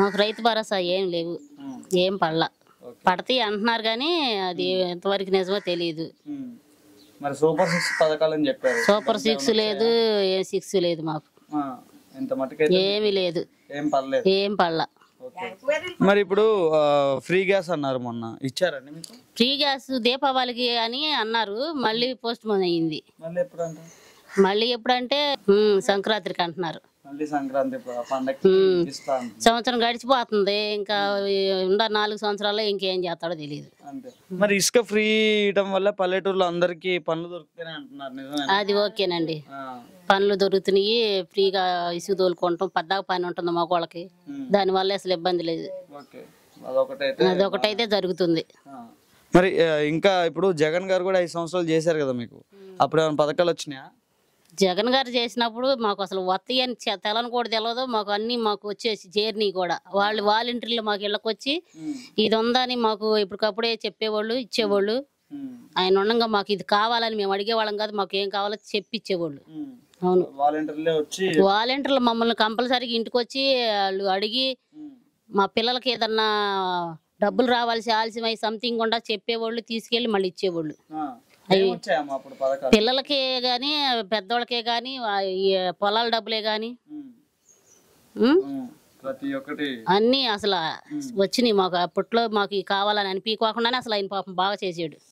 మాకు రైతు భరోసా ఏం లేవు, ఏం పడలా. పడతాయి అంటున్నారు కానీ అది ఎంతవరకు నిజమో తెలియదు. మరి సూపర్ 6 పథకాలు అని చెప్పారు. సూపర్ 6 లేదు, ఏ 6 లేదు మాకు. ఏమీ లేదు, ఏం పడలా. మరి ఇప్పుడు ఫ్రీ గ్యాస్ అన్నారు, మొన్న ఇచ్చారండి మీకు? ఫ్రీ గ్యాస్ దీపావళికి అని అన్నారు, మళ్ళీ పోస్ట్ పోన్ అయ్యింది. మళ్ళీ ఎప్పుడంటే సంక్రాంతికి అంటున్నారు. సంవత్సరం గడిచిపోతుంది, ఇంకా 4 సంవత్సరాల్లో ఇంకేం చేస్తాడో తెలియదు. మరి ఇసుక ఫ్రీ ఇవ్వడం వల్ల పల్లెటూరులో అందరికి పనులు దొరుకుతాయి అంటున్నారు, అది ఓకేనండి. పనులు దొరుకుతున్నాయి, ఫ్రీగా ఇసుక తోలుకుంటాం, పద్దాక పని ఉంటుంది మగవాళ్ళకి, దానివల్ల అసలు ఇబ్బంది లేదు. అదొకటైతే జరుగుతుంది. మరి ఇంకా ఇప్పుడు జగన్ గారు కూడా 5 సంవత్సరాలు చేశారు కదా, మీకు అప్పుడు ఏమైనా పథకాలు వచ్చినాయా? జగన్ గారు చేసినప్పుడు మాకు అసలు వస్తాయి అని తెలని కూడా తెలియదు, మాకు అన్ని మాకు వచ్చేసి చేరిని కూడా వాళ్ళు వాలంటీర్లు మాకు ఇళ్ళకి వచ్చి ఇది ఉందని మాకు ఇప్పటికప్పుడే చెప్పేవాళ్ళు, ఇచ్చేవాళ్ళు. ఆయన ఉండగా మాకు ఇది కావాలని మేము అడిగేవాళ్ళం కాదు, మాకు ఏం కావాలో చెప్పి ఇచ్చేవాళ్ళు. అవును, వాలంటీర్లు మమ్మల్ని కంపల్సరీగా ఇంటికి వచ్చి వాళ్ళు అడిగి మా పిల్లలకి ఏదన్నా డబ్బులు రావాల్సి ఆలస్యమై సంథింగ్ కూడా చెప్పేవాళ్ళు, తీసుకెళ్ళి మళ్ళీ ఇచ్చేవాళ్ళు. పిల్లలకే గాని పెద్దోళ్ళకే గాని పొలాల డబ్బులే గాని అన్ని అసలు వచ్చినాయి మాకు. అప్పట్లో మాకు కావాలని అనిపించకుండానే అసలు ఆయన పాపం బాగా చేసాడు.